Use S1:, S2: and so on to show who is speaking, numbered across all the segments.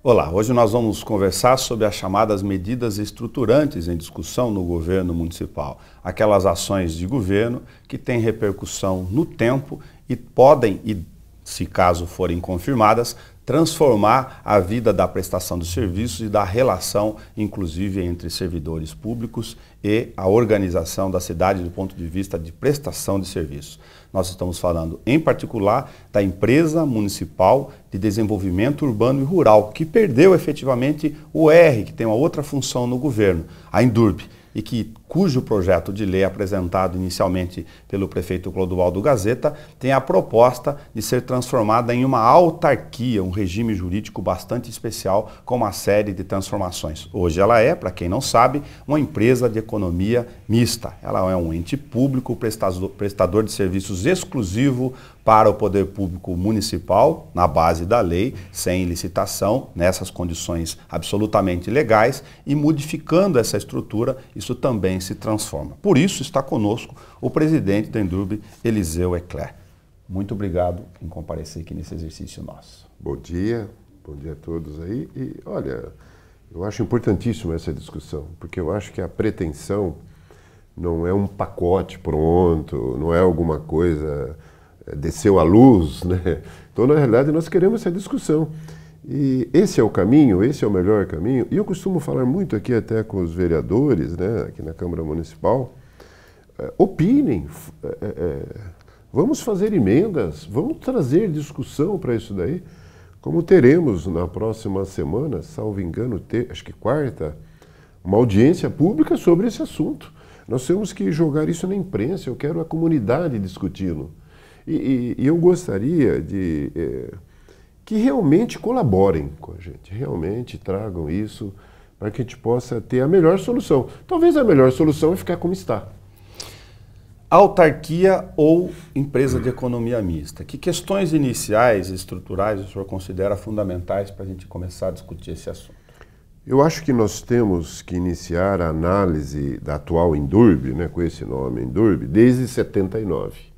S1: Olá, hoje nós vamos conversar sobre as chamadas medidas estruturantes em discussão no governo municipal. Aquelas ações de governo que têm repercussão no tempo e podem, se caso forem confirmadas, transformar a vida da prestação de serviços e da relação, inclusive, entre servidores públicos e a organização da cidade do ponto de vista de prestação de serviços. Nós estamos falando, em particular, da Empresa Municipal de Desenvolvimento Urbano e Rural, que perdeu efetivamente o R, que tem uma outra função no governo, a Endurb, e cujo projeto de lei apresentado inicialmente pelo prefeito Clodoaldo Gazeta tem a proposta de ser transformada em uma autarquia, um regime jurídico bastante especial com uma série de transformações. Hoje ela é, para quem não sabe, uma empresa de economia mista. Ela é um ente público, prestador de serviços exclusivo para o poder público municipal, na base da lei, sem licitação, nessas condições absolutamente legais, e modificando essa estrutura, isso também se transforma. Por isso está conosco o presidente da Endurb, Eliseu Eclair. Muito obrigado em comparecer aqui nesse exercício nosso.
S2: Bom dia a todos aí. E olha, eu acho importantíssima essa discussão, porque eu acho que a pretensão não é um pacote pronto, não é alguma coisa, desceu à luz, né? Então, na realidade, nós queremos essa discussão. E esse é o caminho, esse é o melhor caminho. E eu costumo falar muito aqui até com os vereadores, né, aqui na Câmara Municipal, opinem, vamos fazer emendas, vamos trazer discussão para isso daí, como teremos na próxima semana, salvo engano, acho que quarta, uma audiência pública sobre esse assunto. Nós temos que jogar isso na imprensa, eu quero a comunidade discutindo. E eu gostaria de que realmente colaborem com a gente, realmente tragam isso para que a gente possa ter a melhor solução. Talvez a melhor solução é ficar como está.
S1: Autarquia ou empresa de economia mista? Que questões iniciais e estruturais o senhor considera fundamentais para a gente começar a discutir esse assunto?
S2: Eu acho que nós temos que iniciar a análise da atual Endurb, né, com esse nome, Endurb, desde 79.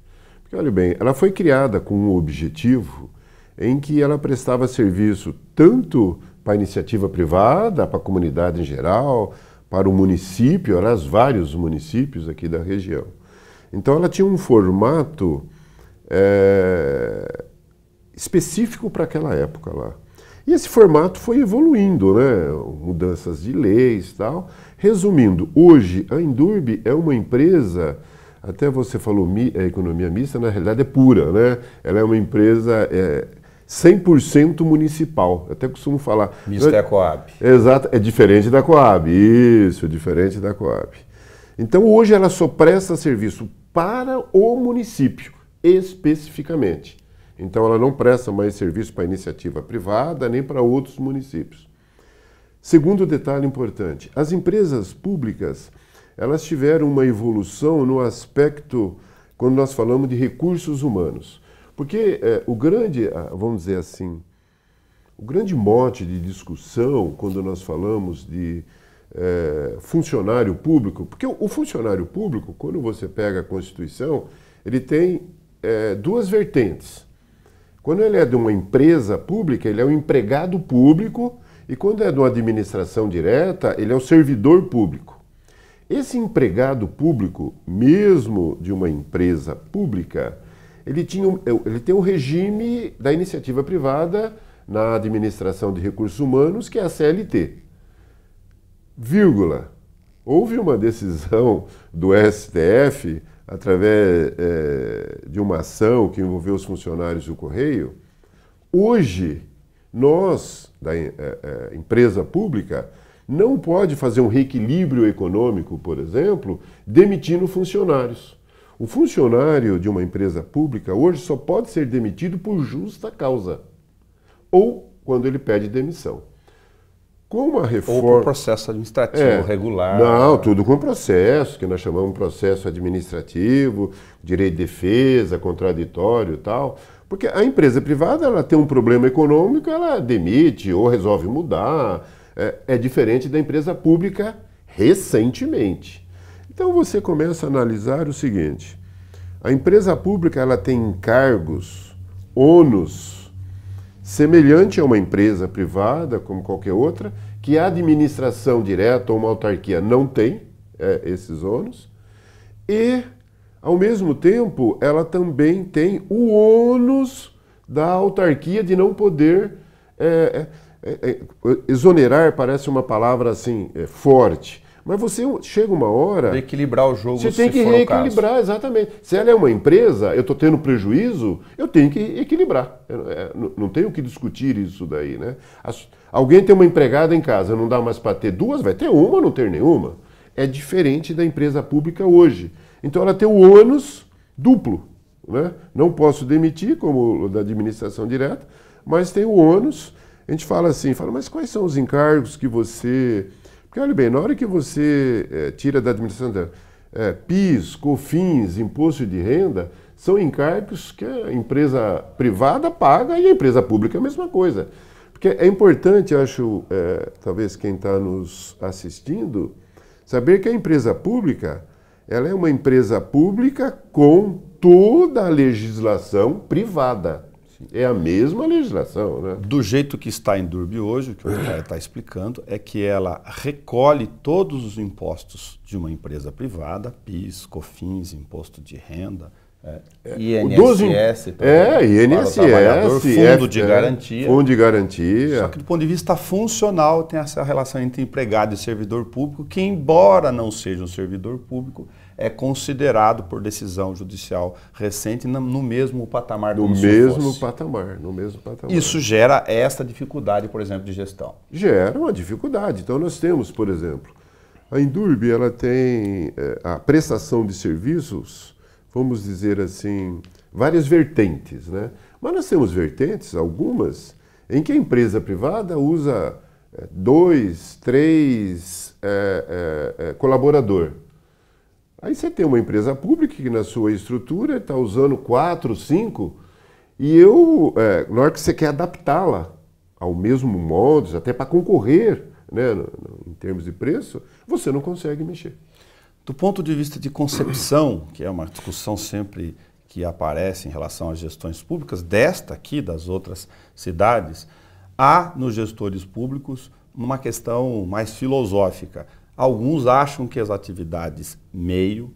S2: Porque, olha bem, ela foi criada com um objetivo em que ela prestava serviço tanto para a iniciativa privada, para a comunidade em geral, para o município, aliás, vários municípios aqui da região. Então ela tinha um formato específico para aquela época lá. E esse formato foi evoluindo, né? Mudanças de leis e tal. Resumindo, hoje a Endurb é uma empresa, até você falou a economia mista, na realidade é pura, né? Ela é uma empresa 100% municipal. Eu até costumo falar.
S1: Mista é a Coab.
S2: Exato, é diferente da Coab. Isso, diferente da Coab. Então hoje ela só presta serviço para o município, especificamente. Então ela não presta mais serviço para iniciativa privada nem para outros municípios. Segundo detalhe importante, as empresas públicas, elas tiveram uma evolução no aspecto, quando nós falamos de recursos humanos. Porque o grande, vamos dizer assim, o grande mote de discussão quando nós falamos de funcionário público, porque o funcionário público, quando você pega a Constituição, ele tem duas vertentes. Quando ele é de uma empresa pública, ele é um empregado público, e quando é de uma administração direta, ele é o servidor público. Esse empregado público, mesmo de uma empresa pública, ele tem um regime da iniciativa privada na administração de recursos humanos, que é a CLT. Vírgula. Houve uma decisão do STF, através de uma ação que envolveu os funcionários do Correio. Hoje, nós, da empresa pública, não pode fazer um reequilíbrio econômico, por exemplo, demitindo funcionários. O funcionário de uma empresa pública hoje só pode ser demitido por justa causa ou quando ele pede demissão. Com a reforma...
S1: Ou por processo administrativo regular.
S2: Não, tudo com processo, que nós chamamos de processo administrativo, direito de defesa, contraditório e tal. Porque a empresa privada, ela tem um problema econômico, ela demite ou resolve mudar. É diferente da empresa pública recentemente. Então você começa a analisar o seguinte: a empresa pública ela tem encargos, ônus semelhante a uma empresa privada, como qualquer outra, que a administração direta ou uma autarquia não tem esses ônus, e, ao mesmo tempo, ela também tem o ônus da autarquia de não poder exonerar, parece uma palavra assim, forte. Mas você chega uma hora...
S1: Equilibrar o jogo,
S2: você tem que reequilibrar, exatamente. Se ela é uma empresa, eu estou tendo prejuízo, eu tenho que equilibrar. Não tenho que discutir isso daí, né? Alguém tem uma empregada em casa, não dá mais para ter duas, vai ter uma ou não ter nenhuma. É diferente da empresa pública hoje. Então ela tem o ônus duplo, né? Não posso demitir, como o da administração direta, mas tem o ônus. A gente fala assim, mas quais são os encargos que você... Porque, olha bem, na hora que você tira da administração PIS, COFINS, imposto de renda, são encargos que a empresa privada paga e a empresa pública é a mesma coisa. Porque é importante, acho, talvez quem está nos assistindo, saber que a empresa pública, ela é uma empresa pública com toda a legislação privada. É a mesma legislação, né?
S1: Do jeito que está em Indurb hoje, o que o cara está explicando, é que ela recolhe todos os impostos de uma empresa privada, PIS, COFINS, imposto de renda, INSS,
S2: INSS,
S1: fundo de garantia.
S2: Fundo de garantia.
S1: Só que do ponto de vista funcional tem essa relação entre empregado e servidor público, que embora não seja um servidor público, é considerado por decisão judicial recente no mesmo patamar.
S2: No mesmo patamar.
S1: Isso gera esta dificuldade, por exemplo, de gestão.
S2: Gera uma dificuldade. Então nós temos, por exemplo, a Indurb, ela tem a prestação de serviços, vamos dizer assim, várias vertentes, né? Mas nós temos vertentes, algumas, em que a empresa privada usa 2, 3 colaborador. Aí você tem uma empresa pública que na sua estrutura está usando 4, 5, e na hora que você quer adaptá-la ao mesmo modo, até para concorrer, né, em termos de preço, você não consegue mexer.
S1: Do ponto de vista de concepção, que é uma discussão sempre que aparece em relação às gestões públicas, desta aqui, das outras cidades, há nos gestores públicos uma questão mais filosófica. Alguns acham que as atividades meio,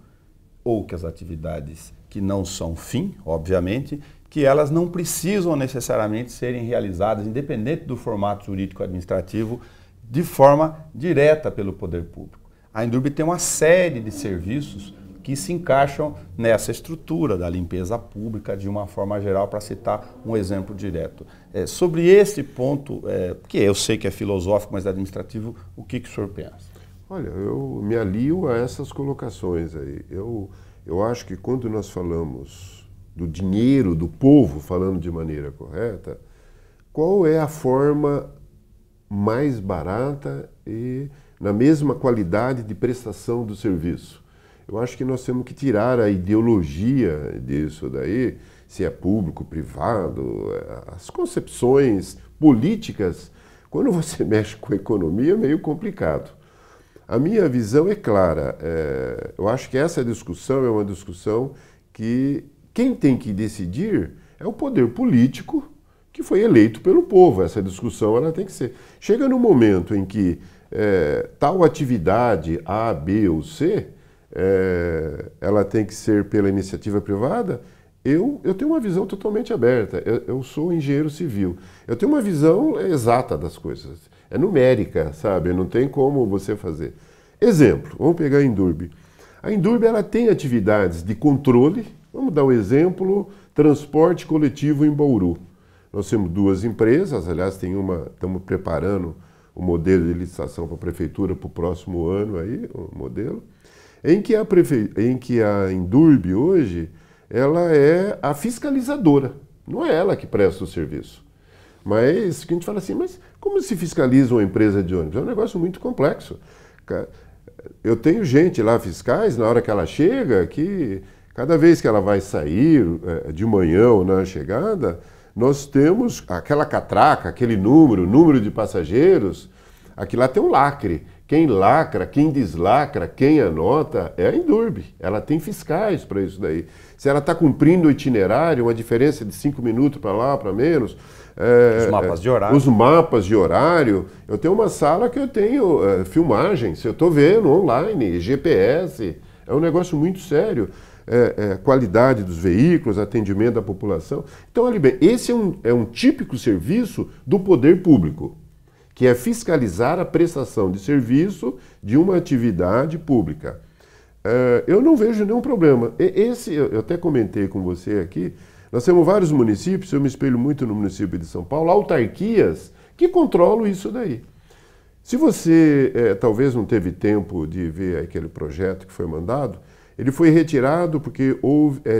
S1: ou que as atividades que não são fim, obviamente, que elas não precisam necessariamente serem realizadas, independente do formato jurídico-administrativo, de forma direta pelo poder público. A Indurb tem uma série de serviços que se encaixam nessa estrutura da limpeza pública de uma forma geral, para citar um exemplo direto. Sobre esse ponto, que eu sei que é filosófico, mas administrativo, o que o senhor pensa?
S2: Olha, eu me alio a essas colocações aí. Eu acho que quando nós falamos do dinheiro do povo, falando de maneira correta, qual é a forma mais barata e na mesma qualidade de prestação do serviço? Eu acho que nós temos que tirar a ideologia disso daí, se é público, privado, as concepções políticas. Quando você mexe com a economia é meio complicado. A minha visão é clara. Eu acho que essa discussão é uma discussão que quem tem que decidir é o poder político que foi eleito pelo povo. Essa discussão ela tem que ser. Chega no momento em que tal atividade A, B ou C, ela tem que ser pela iniciativa privada. Eu tenho uma visão totalmente aberta. Eu sou engenheiro civil. Eu tenho uma visão exata das coisas. É numérica, sabe? Não tem como você fazer. Exemplo, vamos pegar a Indurb. A Indurb ela tem atividades de controle. Vamos dar um exemplo, transporte coletivo em Bauru. Nós temos 2 empresas, aliás, estamos preparando o modelo de licitação para a prefeitura para o próximo ano, aí, o modelo, em que a Indurb hoje ela é a fiscalizadora, não é ela que presta o serviço. Mas que a gente fala assim, mas como se fiscaliza uma empresa de ônibus? É um negócio muito complexo. Eu tenho gente lá, fiscais, na hora que ela chega, que cada vez que ela vai sair de manhã ou na chegada, nós temos aquela catraca, aquele número de passageiros, aqui lá tem um lacre, quem lacra, quem deslacra, quem anota é a Indurb. Ela tem fiscais para isso daí. Se ela está cumprindo o itinerário, uma diferença de 5 minutos para lá, para menos...
S1: os mapas de horário.
S2: Os mapas de horário. Eu tenho uma sala que eu tenho filmagens, eu estou vendo online, GPS. É um negócio muito sério. Qualidade dos veículos, atendimento da população. Então, olha bem, esse é um típico serviço do poder público, que é fiscalizar a prestação de serviço de uma atividade pública. Eu não vejo nenhum problema. Eu até comentei com você aqui, nós temos vários municípios, eu me espelho muito no município de São Paulo, autarquias que controlam isso daí. Se você talvez não teve tempo de ver aquele projeto que foi mandado, ele foi retirado porque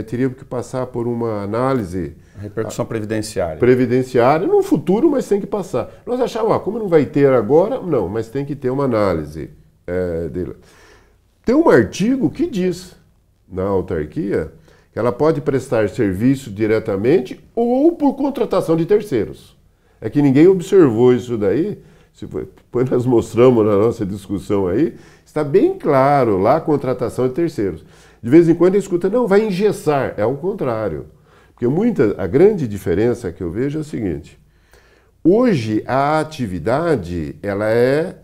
S2: teria que passar por uma análise...
S1: Repercussão previdenciária.
S2: Previdenciária, no futuro, mas tem que passar. Nós achávamos, como não vai ter agora, não, mas tem que ter uma análise dele. Tem um artigo que diz, na autarquia, que ela pode prestar serviço diretamente ou por contratação de terceiros. É que ninguém observou isso daí, depois nós mostramos na nossa discussão aí, está bem claro lá a contratação de terceiros. De vez em quando a escuta, não, vai engessar. É o contrário. Porque a grande diferença que eu vejo é o seguinte, hoje a atividade ela é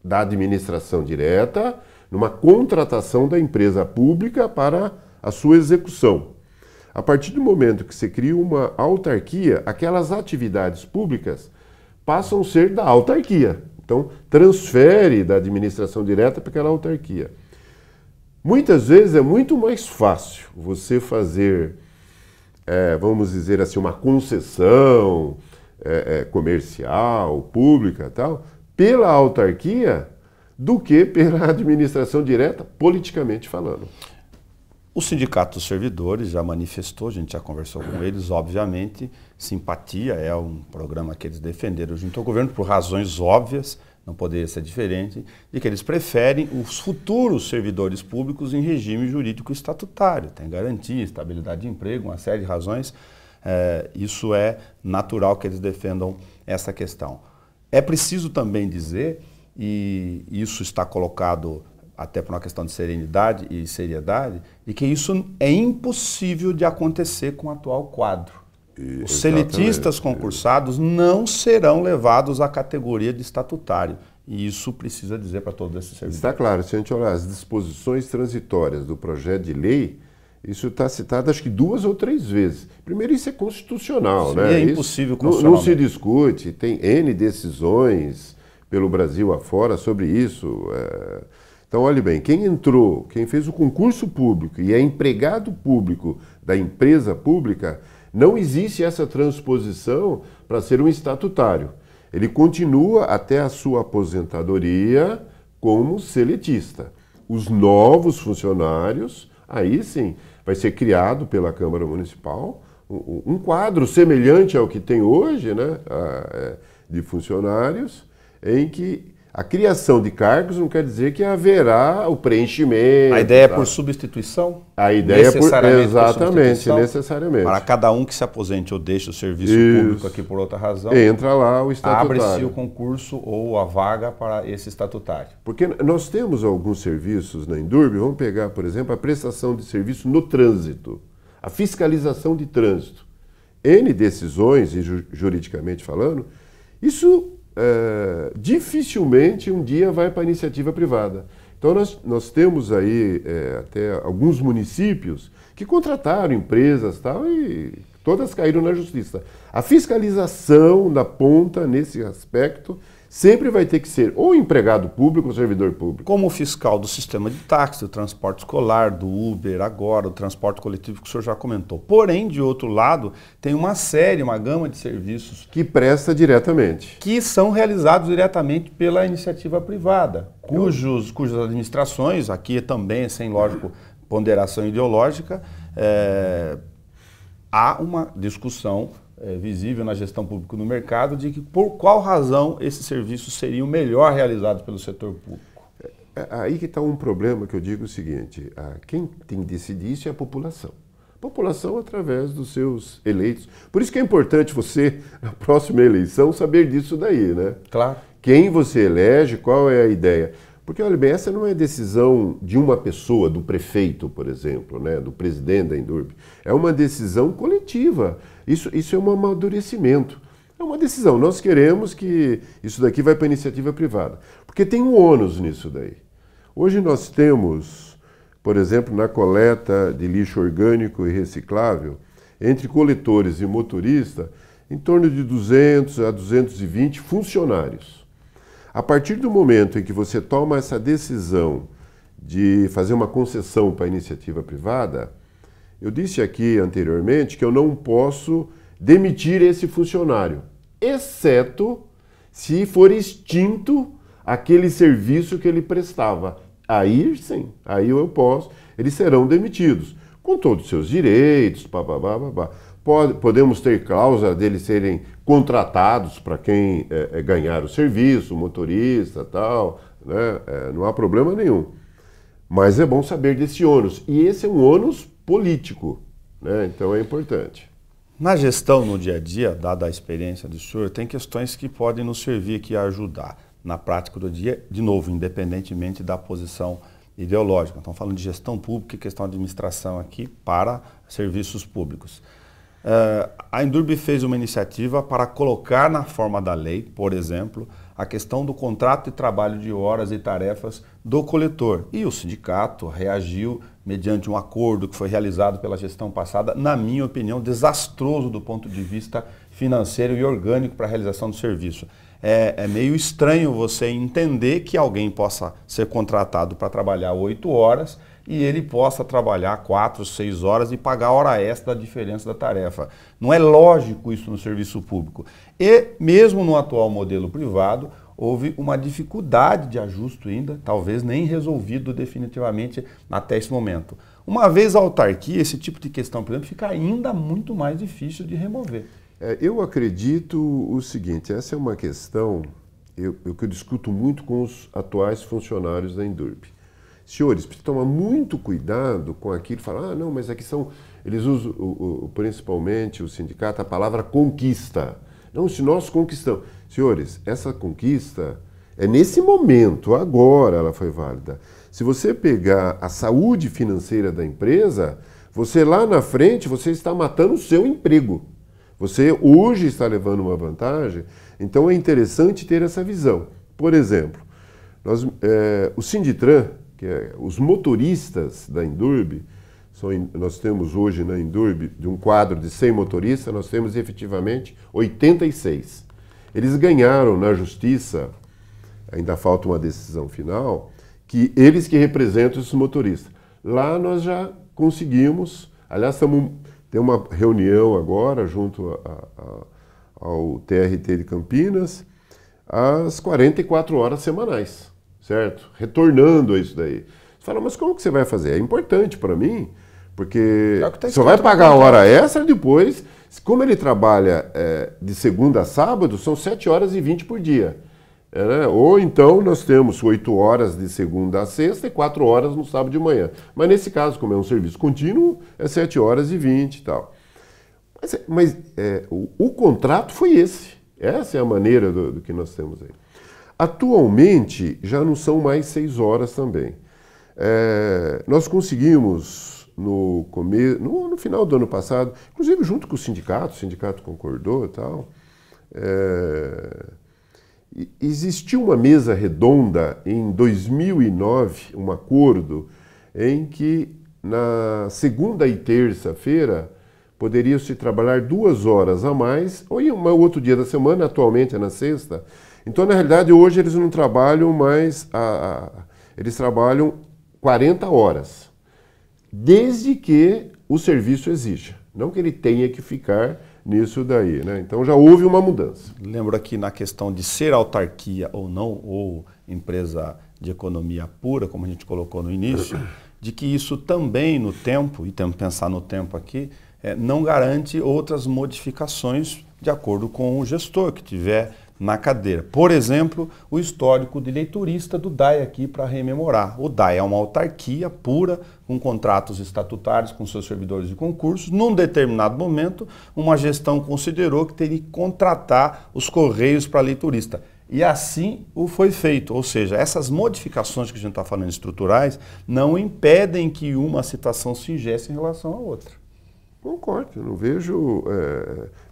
S2: da administração direta, numa contratação da empresa pública para a sua execução. A partir do momento que você cria uma autarquia, aquelas atividades públicas passam a ser da autarquia. Então, transfere da administração direta para aquela autarquia. Muitas vezes é muito mais fácil você fazer, vamos dizer assim, uma concessão comercial, pública, tal, pela autarquia, do que pela administração direta, politicamente falando.
S1: O Sindicato dos Servidores já manifestou, a gente já conversou com eles, obviamente, simpatia é um programa que eles defenderam junto ao governo por razões óbvias, não poderia ser diferente, e que eles preferem os futuros servidores públicos em regime jurídico estatutário. Tem garantia, estabilidade de emprego, uma série de razões. Isso é natural que eles defendam essa questão. É preciso também dizer, e isso está colocado até por uma questão de serenidade e seriedade, e que isso é impossível de acontecer com o atual quadro. Os seletistas concursados não serão levados à categoria de estatutário. E isso precisa dizer para todos esses servidores.
S2: Está claro, se a gente olhar as disposições transitórias do projeto de lei, isso está citado acho que 2 ou 3 vezes. Primeiro, isso é constitucional,
S1: Sim,
S2: né?
S1: É impossível
S2: não se discute, tem N decisões pelo Brasil afora sobre isso. Então, olhe bem, quem fez o concurso público e é empregado público da empresa pública, não existe essa transposição para ser um estatutário. Ele continua até a sua aposentadoria como seletista. Os novos funcionários, aí sim, vai ser criado pela Câmara Municipal um quadro semelhante ao que tem hoje, né, de funcionários, em que a criação de cargos não quer dizer que haverá o preenchimento.
S1: A ideia é por substituição?
S2: A ideia é por... Exatamente, necessariamente.
S1: Para cada um que se aposente ou deixe o serviço público aqui por outra razão,
S2: entra lá o estatutário.
S1: Abre-se o concurso ou a vaga para esse estatutário.
S2: Porque nós temos alguns serviços na Indurb, vamos pegar, por exemplo, a prestação de serviço no trânsito, a fiscalização de trânsito. N decisões, e juridicamente falando, isso... dificilmente um dia vai para a iniciativa privada. Então nós temos aí até alguns municípios que contrataram empresas tal, e todas caíram na justiça. A fiscalização da ponta nesse aspecto sempre vai ter que ser ou empregado público ou servidor público.
S1: Como fiscal do sistema de táxi, do transporte escolar, do Uber agora, do transporte coletivo que o senhor já comentou. Porém, de outro lado, tem uma gama de serviços
S2: que presta diretamente.
S1: Que são realizados diretamente pela iniciativa privada, cujas administrações, aqui também sem, lógico, ponderação ideológica, há uma discussão visível na gestão pública no mercado de que por qual razão esses serviços seriam melhor realizados pelo setor público.
S2: Aí que está um problema que eu digo o seguinte, quem tem que decidir isso é a população. A população através dos seus eleitos. Por isso que é importante você, na próxima eleição, saber disso daí, né?
S1: Claro.
S2: quem você elege, qual é a ideia. Porque, olha bem, essa não é decisão de uma pessoa, do prefeito, por exemplo, né, do presidente da Indurb. É uma decisão coletiva. Isso é um amadurecimento. É uma decisão. Nós queremos que isso daqui vai para a iniciativa privada. Porque tem um ônus nisso daí. Hoje nós temos, por exemplo, na coleta de lixo orgânico e reciclável, entre coletores e motorista, em torno de 200 a 220 funcionários. A partir do momento em que você toma essa decisão de fazer uma concessão para a iniciativa privada, eu disse aqui anteriormente que eu não posso demitir esse funcionário, exceto se for extinto aquele serviço que ele prestava. Aí sim, aí eu posso, eles serão demitidos, com todos os seus direitos, babá. Podemos ter cláusula deles serem contratados para quem ganhar o serviço, motorista, tal, né? Não há problema nenhum. Mas é bom saber desse ônus. E esse é um ônus político, né? Então é importante.
S1: Na gestão, no dia a dia, dada a experiência do senhor, tem questões que podem nos servir aqui a ajudar na prática do dia, de novo, independentemente da posição ideológica. Estamos falando de gestão pública e questão de administração aqui para serviços públicos. A Indurb fez uma iniciativa para colocar na forma da lei, por exemplo, a questão do contrato de trabalho de horas e tarefas do coletor. E o sindicato reagiu mediante um acordo que foi realizado pela gestão passada, na minha opinião, desastroso do ponto de vista financeiro e orgânico para a realização do serviço. É meio estranho você entender que alguém possa ser contratado para trabalhar 8 horas e ele possa trabalhar 4, 6 horas e pagar a hora extra da diferença da tarefa. Não é lógico isso no serviço público. E mesmo no atual modelo privado, houve uma dificuldade de ajuste ainda, talvez nem resolvido definitivamente até esse momento. Uma vez a autarquia, esse tipo de questão, por exemplo, fica ainda muito mais difícil de remover.
S2: Eu acredito o seguinte, essa é uma questão que eu discuto muito com os atuais funcionários da Indurb. Senhores, precisam tomar muito cuidado com aquilo, falar, não, mas aqui são, eles usam principalmente o sindicato a palavra conquista. Não, se nós conquistamos. Senhores, essa conquista é nesse momento, agora ela foi válida. Se você pegar a saúde financeira da empresa, você lá na frente, você está matando o seu emprego. Você hoje está levando uma vantagem, então é interessante ter essa visão. Por exemplo, o Sinditran, que é os motoristas da Indurb, nós temos hoje na Indurb, de um quadro de 100 motoristas, nós temos efetivamente 86. Eles ganharam na justiça, ainda falta uma decisão final, que eles que representam esses motoristas. Lá nós já conseguimos, aliás, tem uma reunião agora junto ao TRT de Campinas, às 44 horas semanais, certo? Retornando a isso daí. Você fala, mas como que você vai fazer? É importante para mim, porque você vai pagar a hora extra depois. Como ele trabalha de segunda a sábado, são 7 horas e 20 por dia. Né? Ou então nós temos 8 horas de segunda a sexta e 4 horas no sábado de manhã. Mas nesse caso, como é um serviço contínuo, é 7 horas e 20 e tal. Mas o contrato foi esse. Essa é a maneira do que nós temos aí. Atualmente, já não são mais 6 horas também. Nós conseguimos, no final do ano passado, inclusive junto com o sindicato concordou e tal, existiu uma mesa redonda em 2009, um acordo, em que na segunda e terça-feira poderia-se trabalhar 2 horas a mais, ou em um outro dia da semana, atualmente é na sexta. Então, na realidade, hoje eles não trabalham mais, eles trabalham 40 horas, desde que o serviço exija, não que ele tenha que ficar nisso daí, né? Então já houve uma mudança.
S1: Lembro aqui na questão de ser autarquia ou não, ou empresa de economia pura, como a gente colocou no início, de que isso também no tempo, e temos que pensar no tempo aqui, não garante outras modificações de acordo com o gestor que tiver na cadeira. Por exemplo, o histórico de leiturista do DAE aqui para rememorar. O DAE é uma autarquia pura, com contratos estatutários com seus servidores de concursos. Num determinado momento, uma gestão considerou que teria que contratar os Correios para leiturista. E assim o foi feito, ou seja, essas modificações que a gente está falando estruturais não impedem que uma situação se ingesse em relação à outra.
S2: Concordo, eu não vejo...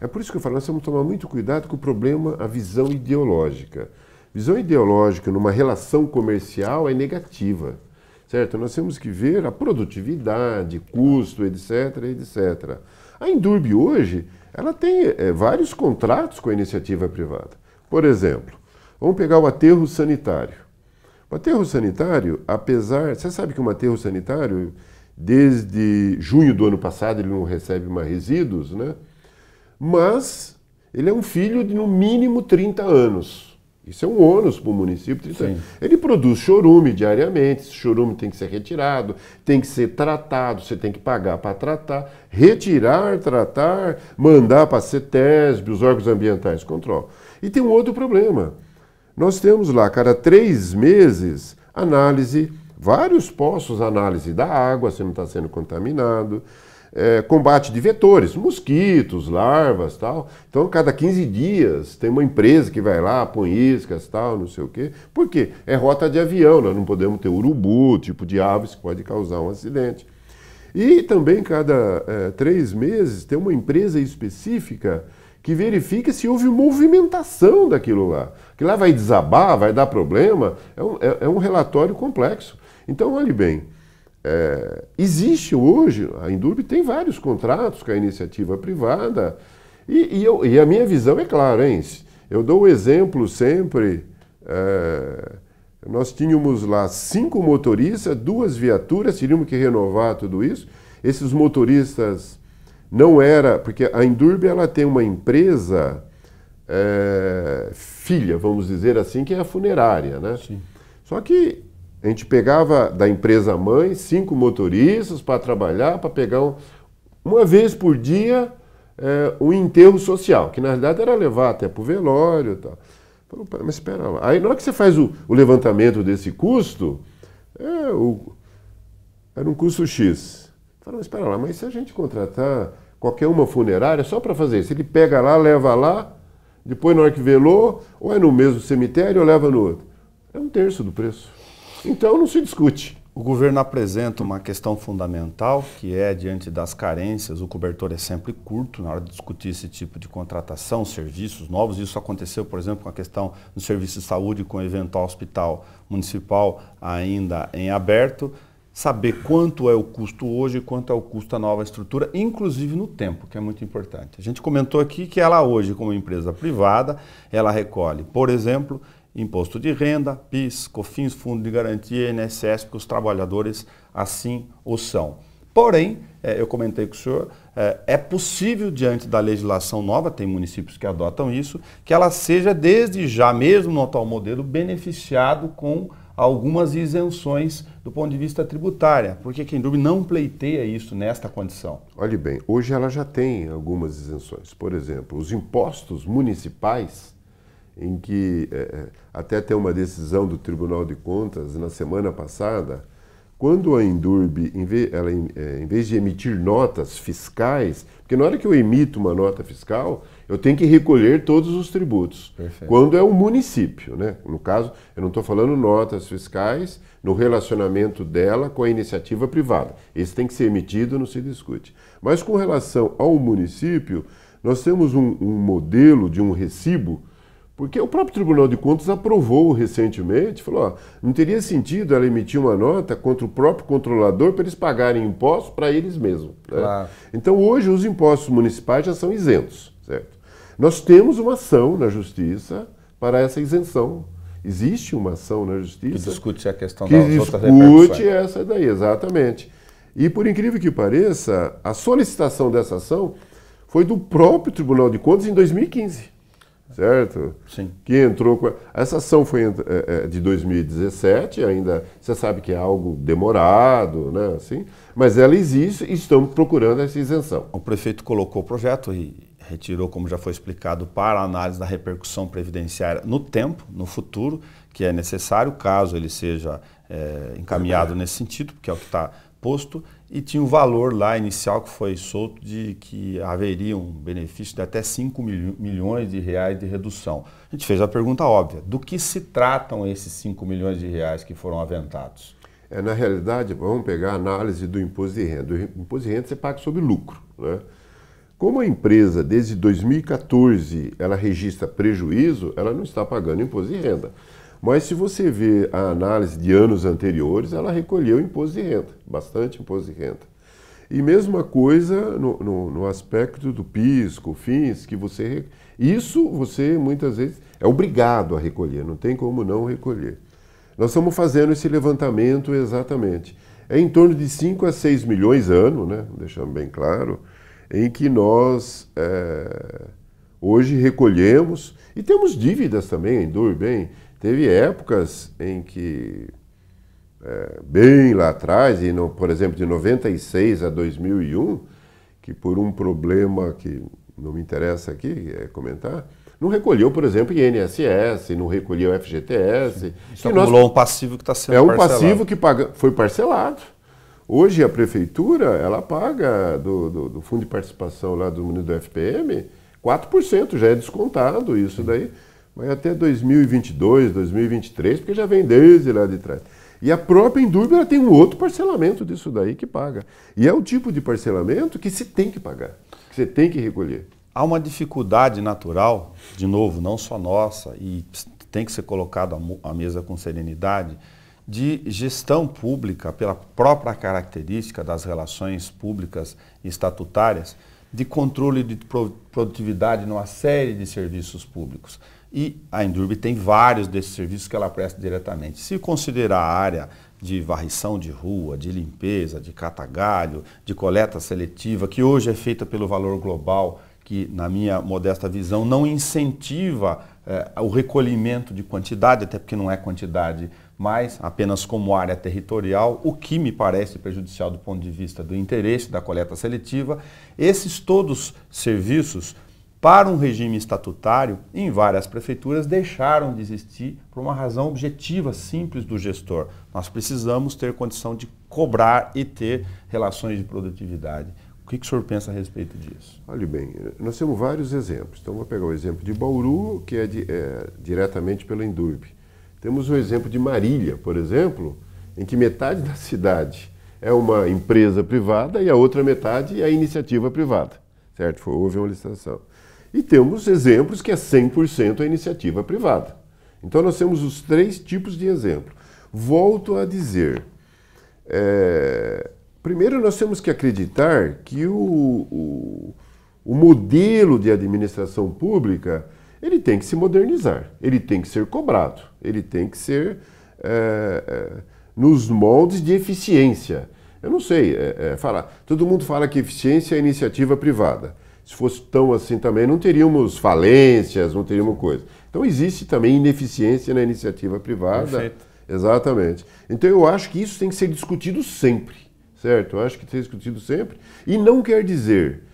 S2: É por isso que eu falo, nós temos que tomar muito cuidado com o problema, a visão ideológica. Visão ideológica numa relação comercial é negativa, certo? Nós temos que ver a produtividade, custo, etc, etc. A Indurb hoje, ela tem vários contratos com a iniciativa privada. Por exemplo, vamos pegar o aterro sanitário. O aterro sanitário, apesar... Você sabe que um aterro sanitário, desde junho do ano passado, ele não recebe mais resíduos, né? Mas ele é um filho de no mínimo 30 anos. Isso é um ônus para o município. 30 anos. Ele produz chorume diariamente, esse chorume tem que ser retirado, tem que ser tratado, você tem que pagar para tratar, retirar, tratar, mandar para a CETESB, os órgãos ambientais controlam. E tem um outro problema. Nós temos lá, cada 3 meses, análise, vários postos, análise da água, se não está sendo contaminado, combate de vetores, mosquitos, larvas, tal. Então, cada 15 dias tem uma empresa que vai lá, põe iscas, tal, não sei o quê. Por quê? É rota de avião, nós não podemos ter urubu, tipo de aves que pode causar um acidente. E também, cada 3 meses, tem uma empresa específica que verifica se houve movimentação daquilo lá. Que lá vai desabar, vai dar problema, é um relatório complexo. Então, olhe bem, existe hoje, a Indurb tem vários contratos com a iniciativa privada, e a minha visão é clara, hein? Eu dou o exemplo sempre, nós tínhamos lá 5 motoristas, 2 viaturas, teríamos que renovar tudo isso. Esses motoristas não era, porque a Indurb ela tem uma empresa filha, vamos dizer assim, que é a funerária, né? Sim. Só que a gente pegava da empresa mãe 5 motoristas para trabalhar, para pegar uma vez por dia um enterro social, que na realidade era levar até para o velório e tal. Falei, mas espera lá. Aí na hora que você faz o levantamento desse custo, era um custo X. Falei, mas espera lá, mas se a gente contratar qualquer uma funerária só para fazer isso, ele pega lá, leva lá, depois na hora que velou, ou é no mesmo cemitério ou leva no outro. É 1/3 do preço. Então não se discute.
S1: O governo apresenta uma questão fundamental, que é, diante das carências, o cobertor é sempre curto na hora de discutir esse tipo de contratação, serviços novos. Isso aconteceu, por exemplo, com a questão do serviço de saúde, com o eventual hospital municipal ainda em aberto. Saber quanto é o custo hoje e quanto é o custo da nova estrutura, inclusive no tempo, que é muito importante. A gente comentou aqui que ela hoje, como empresa privada, ela recolhe, por exemplo, imposto de renda, PIS, COFINS, Fundo de Garantia, INSS, porque os trabalhadores assim o são. Porém, eu comentei com o senhor, é possível, diante da legislação nova, tem municípios que adotam isso, que ela seja, desde já, mesmo no atual modelo, beneficiado com algumas isenções do ponto de vista tributário, porque a Indurb não pleiteia isso nesta condição.
S2: Olhe bem, hoje ela já tem algumas isenções. Por exemplo, os impostos municipais, em que até tem uma decisão do Tribunal de Contas na semana passada, quando a Indurb, em vez de emitir notas fiscais, porque na hora que eu emito uma nota fiscal, eu tenho que recolher todos os tributos. Perfeito. Quando é um município, né? No caso, eu não estou falando notas fiscais no relacionamento dela com a iniciativa privada. Esse tem que ser emitido, não se discute. Mas com relação ao município, nós temos um modelo de um recibo, porque o próprio Tribunal de Contas aprovou recentemente, falou, não teria sentido ela emitir uma nota contra o próprio controlador para eles pagarem impostos para eles mesmos. Né? Claro. Então hoje os impostos municipais já são isentos, certo? Nós temos uma ação na Justiça para essa isenção. Existe uma ação na Justiça... Que discute a questão das outras repercussões. Que discute essa daí, exatamente. E por incrível que pareça, a solicitação dessa ação foi do próprio Tribunal de Contas em 2015. Certo? Sim. Que entrou com... Essa ação foi de 2017, ainda você sabe que é algo demorado, né? Assim, mas ela existe e estamos procurando essa isenção.
S1: O prefeito colocou o projeto e retirou, como já foi explicado, para a análise da repercussão previdenciária no tempo, no futuro, que é necessário, caso ele seja encaminhado nesse sentido, porque é o que está posto e tinha o valor lá inicial que foi solto de que haveria um benefício de até 5 milhões de reais de redução. A gente fez a pergunta óbvia, do que se tratam esses 5 milhões de reais que foram aventados?
S2: Na realidade, vamos pegar a análise do imposto de renda. O imposto de renda você paga sobre lucro, né? Como a empresa, desde 2014, ela registra prejuízo, ela não está pagando imposto de renda. Mas se você vê a análise de anos anteriores, ela recolheu imposto de renda, bastante imposto de renda. E mesma coisa no aspecto do PIS, COFINS, que isso você muitas vezes é obrigado a recolher, não tem como não recolher. Nós estamos fazendo esse levantamento exatamente. É em torno de 5 a 6 milhões ano, né? Deixando bem claro, em que nós hoje recolhemos e temos dívidas também, em Indurb. Teve épocas em que, bem lá atrás, por exemplo, de 96 a 2001, que por um problema que não me interessa aqui comentar, não recolheu, por exemplo, INSS, não recolheu FGTS.
S1: Isso acumulou um passivo que está sendo parcelado.
S2: É um passivo que foi parcelado. Hoje a prefeitura, ela paga do fundo de participação lá do FPM, 4% já é descontado isso daí. Vai até 2022, 2023, porque já vem desde lá de trás. E a própria Indurb ela tem um outro parcelamento disso daí que paga. E é o tipo de parcelamento que se tem que pagar, que você tem que recolher.
S1: Há uma dificuldade natural, de novo, não só nossa, e tem que ser colocado à mesa com serenidade, de gestão pública, pela própria característica das relações públicas e estatutárias, de controle de produtividade numa série de serviços públicos. E a Indurb tem vários desses serviços que ela presta diretamente. Se considerar a área de varrição de rua, de limpeza, de catagalho, de coleta seletiva, que hoje é feita pelo Valor Global, que, na minha modesta visão, não incentiva o recolhimento de quantidade, até porque não é quantidade, mas apenas como área territorial, o que me parece prejudicial do ponto de vista do interesse da coleta seletiva. Esses todos serviços, para um regime estatutário, em várias prefeituras, deixaram de existir por uma razão objetiva, simples do gestor. Nós precisamos ter condição de cobrar e ter relações de produtividade. O que o senhor pensa a respeito disso?
S2: Olha bem, nós temos vários exemplos. Então, vou pegar o exemplo de Bauru, que é diretamente pela Indurb. Temos o exemplo de Marília, por exemplo, em que metade da cidade é uma empresa privada e a outra metade é a iniciativa privada, certo? Houve uma licitação. E temos exemplos que é 100% a iniciativa privada. Então, nós temos os 3 tipos de exemplo. Volto a dizer... Primeiro, nós temos que acreditar que o modelo de administração pública ele tem que se modernizar, ele tem que ser cobrado, ele tem que ser nos moldes de eficiência. Eu não sei, todo mundo fala que eficiência é iniciativa privada. Se fosse tão assim também, não teríamos falências, não teríamos coisa. Então, existe também ineficiência na iniciativa privada.
S1: Perfeito.
S2: Exatamente. Então, eu acho que isso tem que ser discutido sempre. Certo? Eu acho que tem discutido sempre. E não quer dizer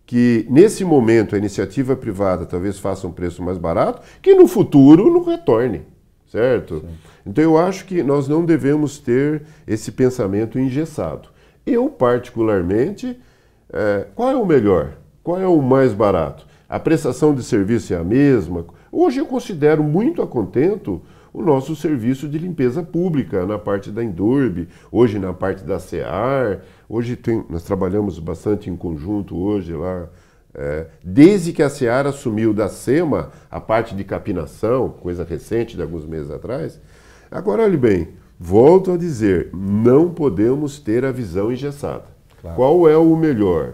S2: que, nesse momento, a iniciativa privada talvez faça um preço mais barato, que no futuro não retorne. Certo? Sim. Então, eu acho que nós não devemos ter esse pensamento engessado. Eu, particularmente, qual é o melhor? Qual é o mais barato? A prestação de serviço é a mesma? Hoje, eu considero muito a contento o nosso serviço de limpeza pública na parte da Indurb, hoje na parte da SEAR, nós trabalhamos bastante em conjunto hoje lá, desde que a SEAR assumiu da SEMA a parte de capinação, coisa recente de alguns meses atrás. Agora, olhe bem, volto a dizer, não podemos ter a visão engessada. Claro. Qual é o melhor?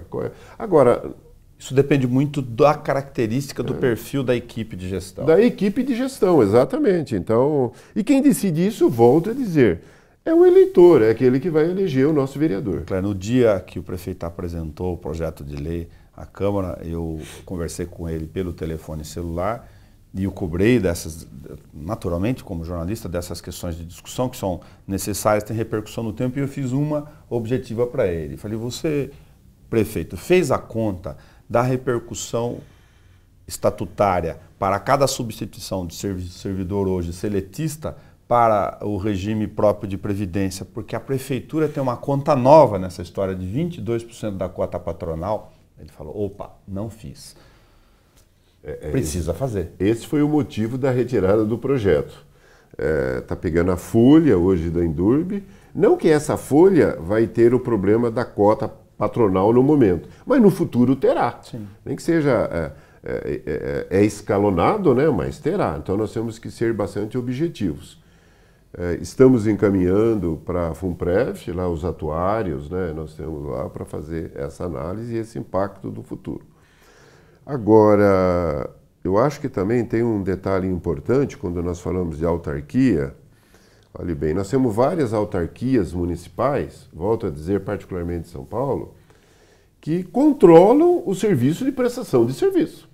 S2: Agora...
S1: Isso depende muito da característica do perfil da equipe de gestão.
S2: Da equipe de gestão, exatamente. Então, e quem decide isso, volto a dizer, é o eleitor, é aquele que vai eleger o nosso vereador.
S1: Claro, no dia que o prefeito apresentou o projeto de lei à Câmara, eu conversei com ele pelo telefone celular e o cobrei dessas, naturalmente, como jornalista, dessas questões de discussão que são necessárias, têm repercussão no tempo, e eu fiz uma objetiva para ele. Falei, você, prefeito, fez a conta da repercussão estatutária para cada substituição de servidor hoje seletista para o regime próprio de previdência, porque a prefeitura tem uma conta nova nessa história de 22% da cota patronal. Ele falou, opa, não fiz. Precisa fazer.
S2: Esse foi o motivo da retirada do projeto. Está pegando a folha hoje da Endurbe, não que essa folha vai ter o problema da cota patronal no momento, mas no futuro terá.
S1: Sim.
S2: Nem que seja escalonado, né? Mas terá. Então nós temos que ser bastante objetivos. Estamos encaminhando para a FUNPREV, lá os atuários, né? Nós temos lá para fazer essa análise e esse impacto do futuro. Agora, eu acho que também tem um detalhe importante quando nós falamos de autarquia. Olhe bem, nós temos várias autarquias municipais, volto a dizer, particularmente São Paulo, que controlam o serviço de prestação de serviço.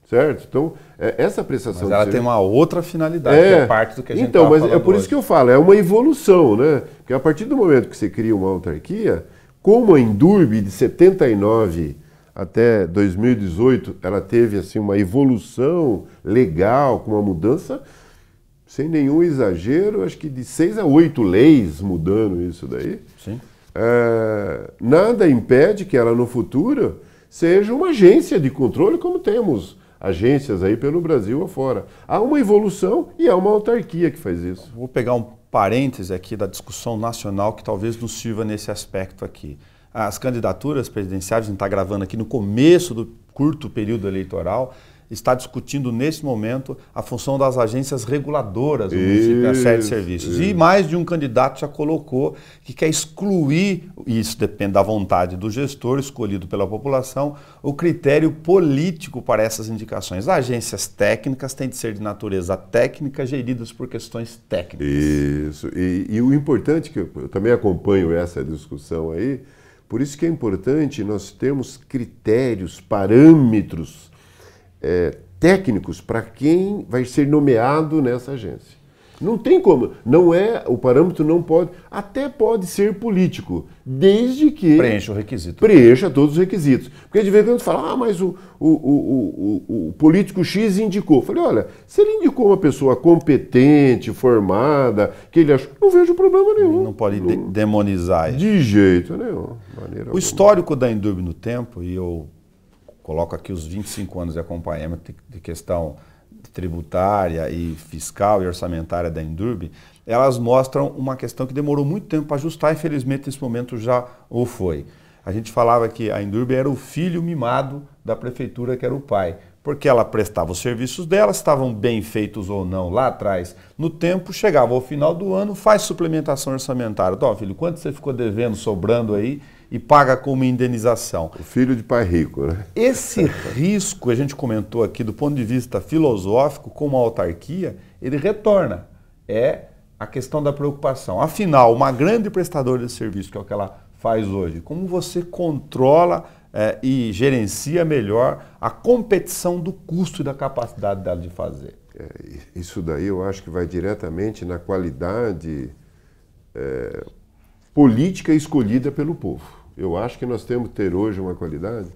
S2: Certo? Então, essa prestação
S1: mas ela tem uma outra finalidade, que é parte do que a gente
S2: então, mas é por
S1: hoje.
S2: isso que eu falo, é uma evolução, né? Porque a partir do momento que você cria uma autarquia, como a Endurbe de 79 até 2018, ela teve assim uma evolução legal, com uma mudança, sem nenhum exagero, acho que de 6 a 8 leis mudando isso daí.
S1: Sim.
S2: Nada impede que ela no futuro seja uma agência de controle, como temos agências aí pelo Brasil afora. Há uma evolução e há uma autarquia que faz isso.
S1: Vou pegar um parêntese aqui da discussão nacional que talvez nos sirva nesse aspecto aqui. As candidaturas presidenciais, a gente está gravando aqui no começo do curto período eleitoral, está discutindo nesse momento a função das agências reguladoras do município, a série de serviços. E mais de um candidato já colocou que quer excluir, e isso depende da vontade do gestor escolhido pela população, o critério político para essas indicações. As agências técnicas têm de ser de natureza técnica, geridas por questões técnicas.
S2: Isso. E o importante, que eu também acompanho essa discussão aí, por isso que é importante nós termos critérios, parâmetros técnicos para quem vai ser nomeado nessa agência. Não tem como, o parâmetro não pode, até pode ser político, desde que
S1: preencha o requisito.
S2: Preencha todos os requisitos. Porque de vez em quando fala, mas o político X indicou. Eu falei, olha, se ele indicou uma pessoa competente, formada, que ele achou, não vejo problema nenhum.
S1: Não pode demonizar isso.
S2: De jeito nenhum.
S1: O histórico da Endurbe no tempo, e eu coloco aqui os 25 anos de acompanhamento de questão tributária e fiscal e orçamentária da Endurbe, elas mostram uma questão que demorou muito tempo para ajustar e felizmente nesse momento já o foi. A gente falava que a Endurbe era o filho mimado da prefeitura, que era o pai, porque ela prestava os serviços dela, estavam bem feitos ou não lá atrás. No tempo, chegava ao final do ano, faz suplementação orçamentária. Então, filho, quanto você ficou devendo, sobrando aí, e paga como indenização?
S2: O filho de pai rico, né?
S1: Esse risco, a gente comentou aqui, do ponto de vista filosófico, como a autarquia, ele retorna. É a questão da preocupação. Afinal, uma grande prestadora de serviço, que é o que ela faz hoje, como você controla e gerencia melhor a competição do custo e da capacidade dela de fazer?
S2: Isso daí eu acho que vai diretamente na qualidade política escolhida pelo povo. Eu acho que nós temos que ter hoje uma qualidade,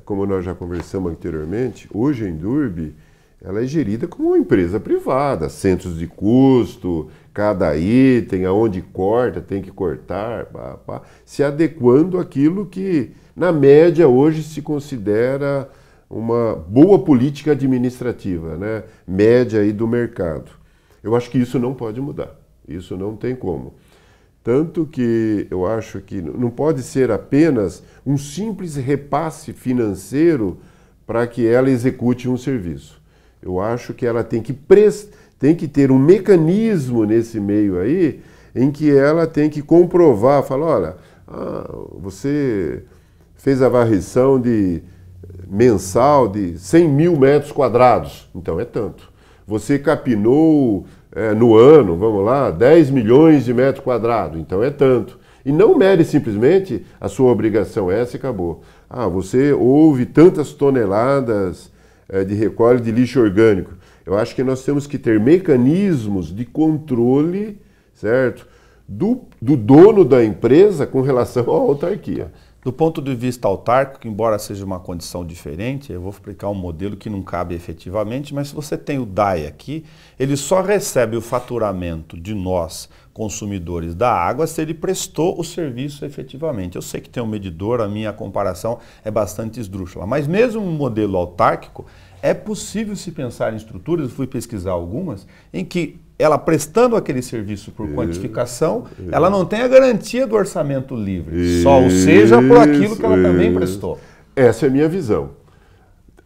S2: como nós já conversamos anteriormente, hoje a Endurbe, ela é gerida como uma empresa privada, centros de custo, cada item, aonde corta, tem que cortar, se adequando àquilo que, na média, hoje se considera uma boa política administrativa, né? Média aí do mercado. Eu acho que isso não pode mudar, isso não tem como. Tanto que eu acho que não pode ser apenas um simples repasse financeiro para que ela execute um serviço. Eu acho que ela tem que ter um mecanismo nesse meio aí em que ela tem que comprovar, falar, olha, você fez a varrição mensal de 100 mil metros quadrados, então é tanto. Você capinou no ano, vamos lá, 10 milhões de metros quadrados, então é tanto. E não mere simplesmente a sua obrigação essa e acabou. Você houve tantas toneladas de recolhe de lixo orgânico. Eu acho que nós temos que ter mecanismos de controle, certo? do dono da empresa com relação à autarquia.
S1: Do ponto de vista autárquico, embora seja uma condição diferente, eu vou explicar um modelo que não cabe efetivamente, mas se você tem o DAE aqui, ele só recebe o faturamento de nós, consumidores da água, se ele prestou o serviço efetivamente. Eu sei que tem um medidor, a minha comparação é bastante esdrúxula, mas mesmo um modelo autárquico, é possível se pensar em estruturas, eu fui pesquisar algumas, em que ela prestando aquele serviço por quantificação, ela não tem a garantia do orçamento livre, só ou seja por aquilo que ela também prestou.
S2: Essa é a minha visão.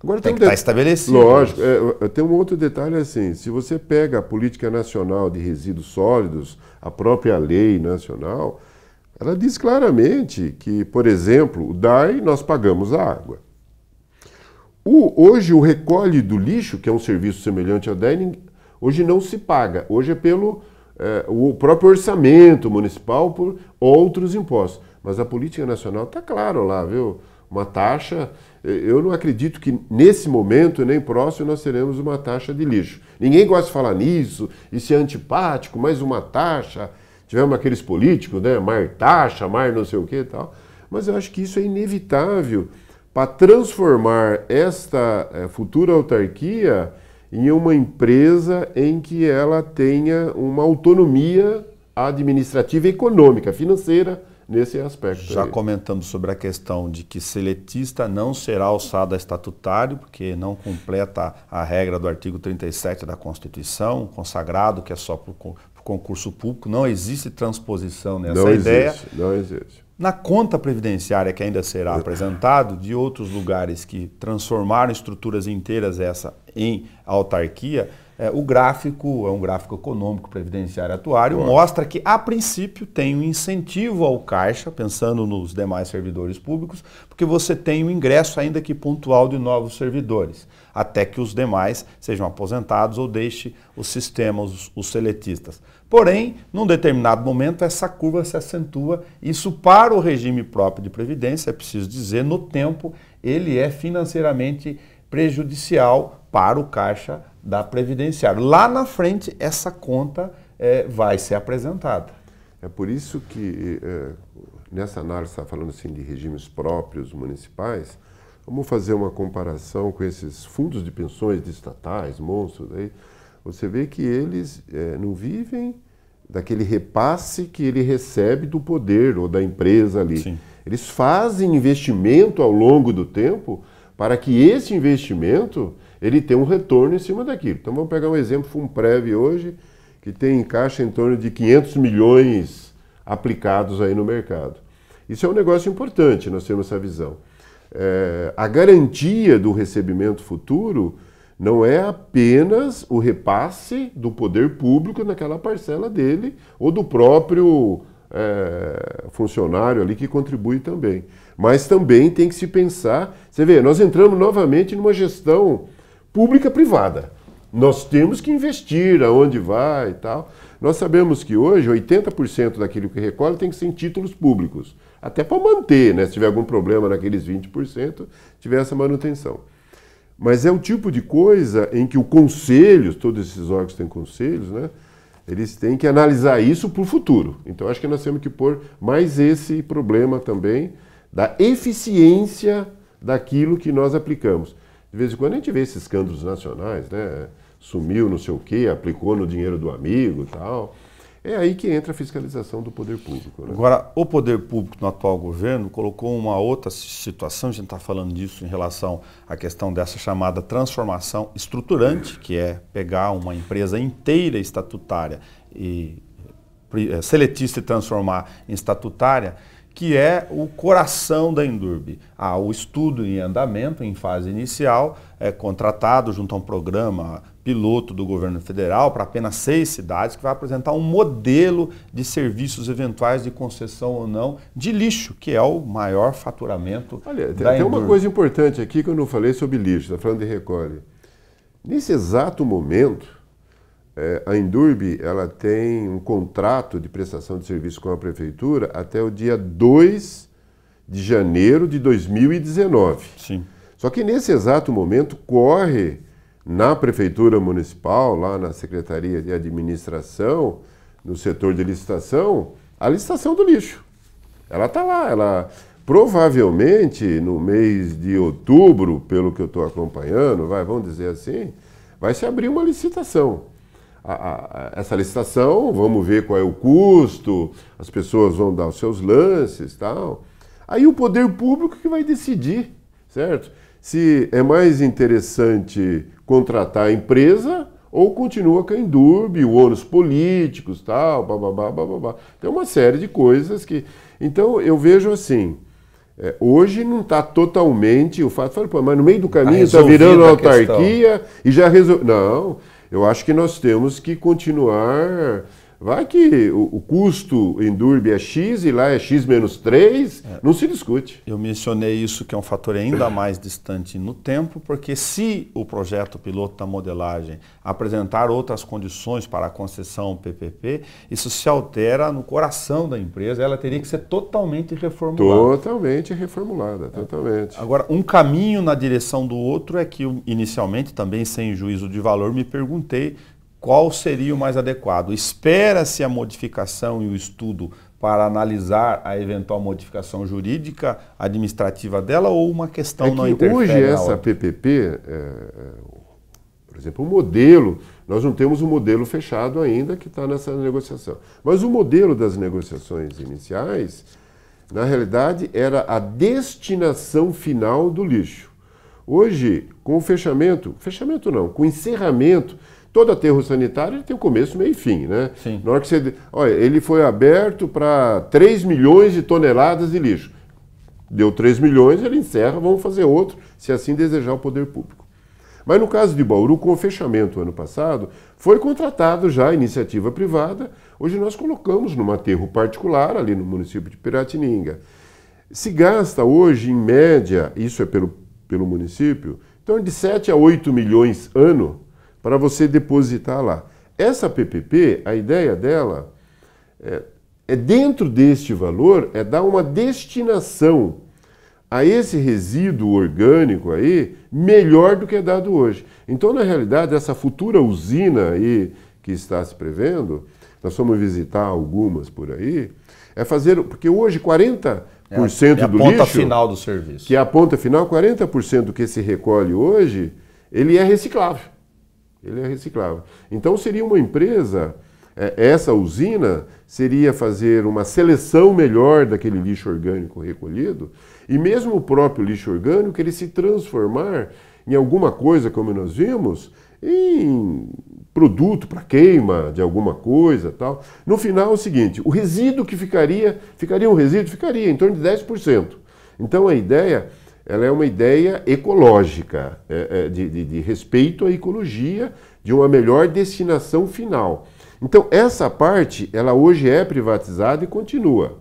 S2: Agora
S1: tem que estar estabelecido.
S2: Lógico, tem um outro detalhe assim, se você pega a Política Nacional de Resíduos Sólidos, a própria lei nacional, ela diz claramente que, por exemplo, o DAE nós pagamos a água. Hoje o recolhe do lixo, que é um serviço semelhante ao DAE, hoje não se paga. Hoje é pelo o próprio orçamento municipal, por outros impostos. Mas a política nacional está claro lá, viu? Uma taxa, eu não acredito que nesse momento, nem próximo, nós teremos uma taxa de lixo. Ninguém gosta de falar nisso, isso é antipático, mais uma taxa. Tivemos aqueles políticos, né? Mar taxa, mar não sei o que e tal. Mas eu acho que isso é inevitável para transformar esta futura autarquia em uma empresa em que ela tenha uma autonomia administrativa e econômica, financeira, nesse aspecto.
S1: Já comentamos sobre a questão de que seletista não será alçado a estatutário, porque não completa a regra do artigo 37 da Constituição, consagrado que é só para o concurso público, não existe transposição nessa ideia.
S2: Não existe.
S1: Na conta previdenciária que ainda será apresentado, de outros lugares que transformaram estruturas inteiras essa em autarquia, o gráfico é um gráfico econômico previdenciário atuário, mostra que a princípio tem um incentivo ao caixa, pensando nos demais servidores públicos, porque você tem um ingresso ainda que pontual de novos servidores, até que os demais sejam aposentados ou deixe o sistema, os seletistas. Porém, num determinado momento, essa curva se acentua. Isso para o regime próprio de previdência, é preciso dizer, no tempo, ele é financeiramente prejudicial para o caixa da previdenciária. Lá na frente, essa conta vai ser apresentada.
S2: É por isso que, nessa análise, está falando assim de regimes próprios municipais, vamos fazer uma comparação com esses fundos de pensões de estatais, monstros, aí. Você vê que eles não vivem daquele repasse que ele recebe do poder ou da empresa ali.
S1: Sim.
S2: Eles fazem investimento ao longo do tempo para que esse investimento ele tenha um retorno em cima daquilo. Então vamos pegar um exemplo, Funprev hoje, que tem em caixa em torno de 500 milhões aplicados aí no mercado. Isso é um negócio importante, nós temos essa visão. A garantia do recebimento futuro não é apenas o repasse do poder público naquela parcela dele ou do próprio funcionário ali que contribui também. Mas também tem que se pensar, você vê, nós entramos novamente numa gestão pública-privada. Nós temos que investir aonde vai e tal. Nós sabemos que hoje 80% daquilo que recolhe tem que ser em títulos públicos, até para manter, né? Se tiver algum problema naqueles 20%, tiver essa manutenção. Mas é o tipo de coisa em que o conselho, todos esses órgãos têm conselhos, né? Eles têm que analisar isso para o futuro. Então acho que nós temos que pôr mais esse problema também da eficiência daquilo que nós aplicamos. De vez em quando a gente vê esses escândalos nacionais, né? Sumiu não sei o quê, aplicou no dinheiro do amigo e tal. É aí que entra a fiscalização do poder público. Né?
S1: Agora, o poder público no atual governo colocou uma outra situação, a gente está falando disso em relação à questão dessa chamada transformação estruturante, que é pegar uma empresa inteira estatutária e seletista e transformar em estatutária, que é o coração da Endurbe. Há o estudo em andamento, em fase inicial, contratado junto a um programa piloto do governo federal para apenas 6 cidades, que vai apresentar um modelo de serviços eventuais de concessão ou não de lixo, que é o maior faturamento da Endurbe.
S2: Tem uma coisa importante aqui que eu não falei sobre lixo, está falando de recolhe. Nesse exato momento, a Endurbe ela tem um contrato de prestação de serviço com a prefeitura até o dia 2 de janeiro de 2019.
S1: Sim.
S2: Só que nesse exato momento corre na prefeitura municipal, lá na Secretaria de Administração, no setor de licitação, a licitação do lixo. Ela está lá, ela provavelmente no mês de outubro, pelo que eu estou acompanhando, vamos dizer assim, vai se abrir uma licitação. Essa licitação, vamos ver qual é o custo, as pessoas vão dar os seus lances e tal. Aí o poder público que vai decidir, certo? Se é mais interessante contratar a empresa ou continua com a Indurb, o ônus políticos, tal, bababá, bababá. Tem uma série de coisas que... Então, eu vejo assim, hoje não está totalmente o fato... Mas no meio do caminho está virando autarquia e já resolveu... Não, eu acho que nós temos que continuar... Vai que o custo em Indurb é X e lá é X menos 3, não se discute.
S1: Eu mencionei isso, que é um fator ainda mais distante no tempo, porque se o projeto piloto da modelagem apresentar outras condições para a concessão PPP, isso se altera no coração da empresa, ela teria que ser totalmente reformulada.
S2: Totalmente reformulada, totalmente.
S1: Agora, um caminho na direção do outro é que eu, inicialmente, também sem juízo de valor, me perguntei qual seria o mais adequado. Espera-se a modificação e o estudo para analisar a eventual modificação jurídica, administrativa dela, ou uma questão não interfere?
S2: Hoje essa PPP, por exemplo, o modelo, nós não temos um modelo fechado ainda que está nessa negociação. Mas o modelo das negociações iniciais, na realidade, era a destinação final do lixo. Hoje, com o fechamento não, com o encerramento, todo aterro sanitário ele tem o começo, meio e fim, né?
S1: Sim.
S2: Na hora que você... Olha, ele foi aberto para 3 milhões de toneladas de lixo. Deu 3 milhões, ele encerra, vamos fazer outro, se assim desejar o poder público. Mas no caso de Bauru, com o fechamento ano passado, foi contratado já a iniciativa privada. Hoje nós colocamos num aterro particular, ali no município de Piratininga. Se gasta hoje, em média, isso é pelo município, então de 7 a 8 milhões ano, para você depositar lá. Essa PPP, a ideia dela é dentro deste valor, é dar uma destinação a esse resíduo orgânico aí, melhor do que é dado hoje. Então, na realidade, essa futura usina aí que está se prevendo, nós vamos visitar algumas por aí, é fazer, porque hoje 40% do lixo... É a
S1: ponta final do serviço.
S2: Que é a ponta final, 40% do que se recolhe hoje, ele é reciclável. Ele é reciclável. Então seria uma empresa, essa usina seria fazer uma seleção melhor daquele lixo orgânico recolhido e mesmo o próprio lixo orgânico ele se transformar em alguma coisa, como nós vimos, em produto para queima de alguma coisa tal. No final é o seguinte, o resíduo que ficaria um resíduo? Ficaria em torno de 10%. Então a ideia... Ela é uma ideia ecológica, de respeito à ecologia, de uma melhor destinação final. Então, essa parte, ela hoje é privatizada e continua.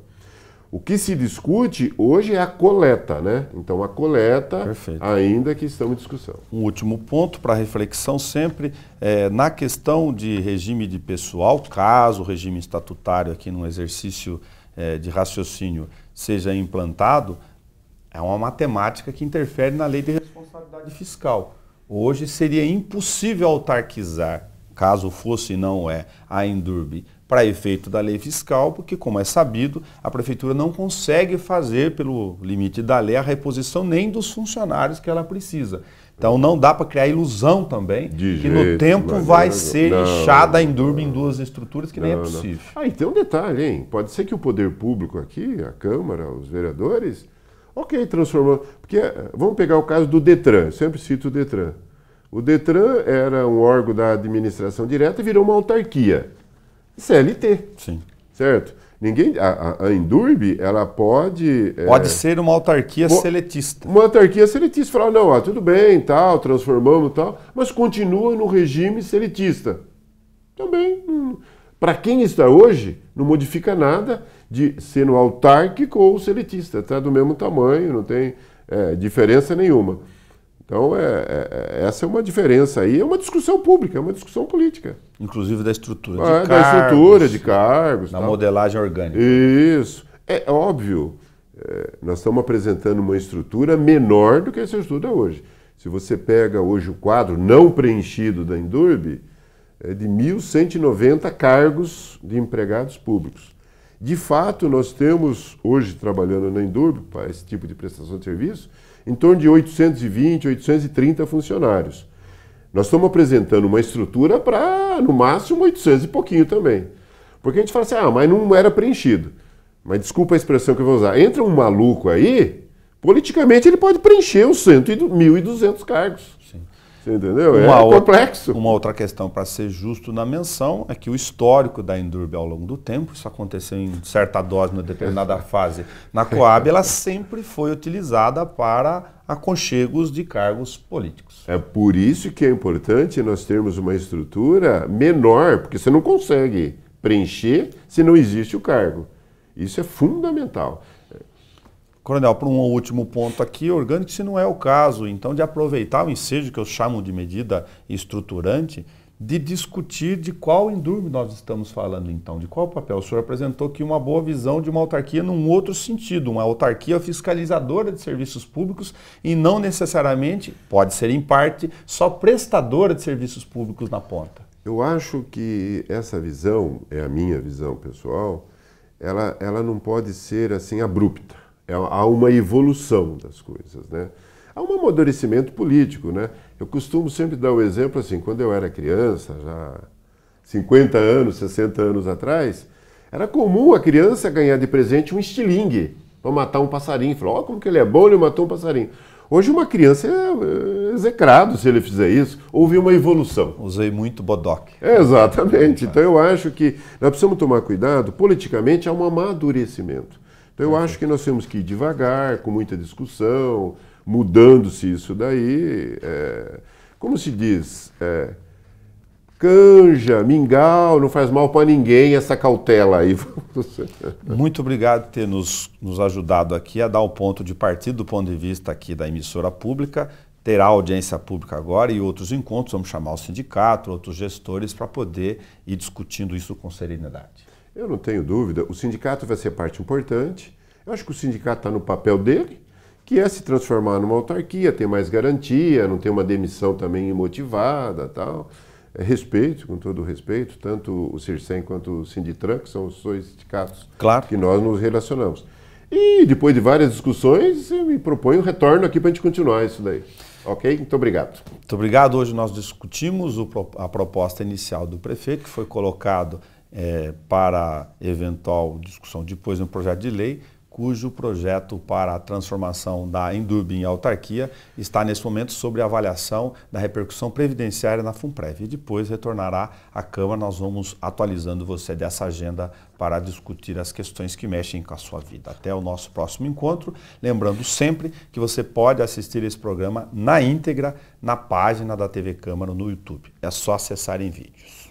S2: O que se discute hoje é a coleta, né? Então, a coleta, perfeito, ainda que estamos em discussão.
S1: Um último ponto para reflexão sempre, na questão de regime de pessoal, caso o regime estatutário aqui num exercício de raciocínio seja implantado, é uma matemática que interfere na lei de responsabilidade fiscal. Hoje seria impossível autarquizar, caso fosse e não a Indurb, para efeito da lei fiscal, porque, como é sabido, a prefeitura não consegue fazer, pelo limite da lei, a reposição nem dos funcionários que ela precisa. Então não dá para criar ilusão também que no tempo vai ser inchada a Indurb em duas estruturas, que nem é possível.
S2: E tem um detalhe, hein? Pode ser que o poder público aqui, a Câmara, os vereadores... Ok, transformou. Porque vamos pegar o caso do Detran, eu sempre cito o Detran. O Detran era um órgão da administração direta e virou uma autarquia. CLT.
S1: Sim.
S2: Certo? A Indurb, ela pode...
S1: Pode ser uma autarquia seletista.
S2: Uma autarquia seletista. Falar, não, tudo bem, tal, transformamos tal, mas continua no regime seletista. Também, para quem está hoje, não modifica nada de ser no autárquico ou seletista. Está do mesmo tamanho, não tem diferença nenhuma. Então, essa é uma diferença aí, é uma discussão pública, é uma discussão política.
S1: Inclusive da estrutura de cargos.
S2: Da estrutura de cargos.
S1: Na modelagem orgânica.
S2: Isso. É óbvio, nós estamos apresentando uma estrutura menor do que essa estrutura hoje. Se você pega hoje o quadro não preenchido da Indurb, de 1.190 cargos de empregados públicos. De fato, nós temos, hoje, trabalhando na Endurb, para esse tipo de prestação de serviço, em torno de 820, 830 funcionários. Nós estamos apresentando uma estrutura para, no máximo, 800 e pouquinho também. Porque a gente fala assim, mas não era preenchido. Mas desculpa a expressão que eu vou usar. Entra um maluco aí, politicamente ele pode preencher os 1.200 cargos. Sim. Você entendeu? Complexo.
S1: Uma outra questão, para ser justo na menção, é que o histórico da Endurb ao longo do tempo, isso aconteceu em certa dose, numa determinada fase, na Coab, ela sempre foi utilizada para aconchegos de cargos políticos.
S2: É por isso que é importante nós termos uma estrutura menor, porque você não consegue preencher se não existe o cargo. Isso é fundamental.
S1: Coronel, para um último ponto aqui, orgânico, se não é o caso, então, de aproveitar o ensejo que eu chamo de medida estruturante, de discutir de qual Endurb nós estamos falando, então, de qual papel. O senhor apresentou aqui uma boa visão de uma autarquia num outro sentido, uma autarquia fiscalizadora de serviços públicos e não necessariamente, pode ser em parte, só prestadora de serviços públicos na ponta.
S2: Eu acho que essa visão, é a minha visão pessoal, ela não pode ser assim abrupta. Há uma evolução das coisas, né? Há um amadurecimento político, né? Eu costumo sempre dar o exemplo assim, quando eu era criança, já 50 anos, 60 anos atrás, era comum a criança ganhar de presente um estilingue para matar um passarinho. Falou, como que ele é bom, ele matou um passarinho. Hoje uma criança é execrado se ele fizer isso. Houve uma evolução.
S1: Usei muito bodoque.
S2: Exatamente. Então eu acho que nós precisamos tomar cuidado, politicamente há um amadurecimento. Então eu acho que nós temos que ir devagar, com muita discussão, mudando-se isso daí. Como se diz? Canja, mingau, não faz mal para ninguém essa cautela aí.
S1: Muito obrigado por ter nos ajudado aqui a dar o ponto de partida do ponto de vista aqui da emissora pública. Terá audiência pública agora e outros encontros, vamos chamar o sindicato, outros gestores, para poder ir discutindo isso com serenidade.
S2: Eu não tenho dúvida, o sindicato vai ser parte importante. Eu acho que o sindicato está no papel dele, que é se transformar numa autarquia, ter mais garantia, não ter uma demissão também imotivada, tal. Respeito, com todo o respeito, tanto o CIRSEM quanto o Sinditran, que são os dois sindicatos que nós nos relacionamos. E depois de várias discussões, eu me proponho um retorno aqui para a gente continuar isso daí. Ok? Muito obrigado.
S1: Muito obrigado. Hoje nós discutimos a proposta inicial do prefeito, que foi colocado para eventual discussão depois no projeto de lei, cujo projeto para a transformação da Endurb em autarquia está nesse momento sobre avaliação da repercussão previdenciária na FUNPREV. E depois retornará à Câmara, nós vamos atualizando você dessa agenda para discutir as questões que mexem com a sua vida. Até o nosso próximo encontro. Lembrando sempre que você pode assistir esse programa na íntegra na página da TV Câmara no YouTube. É só acessar em vídeos.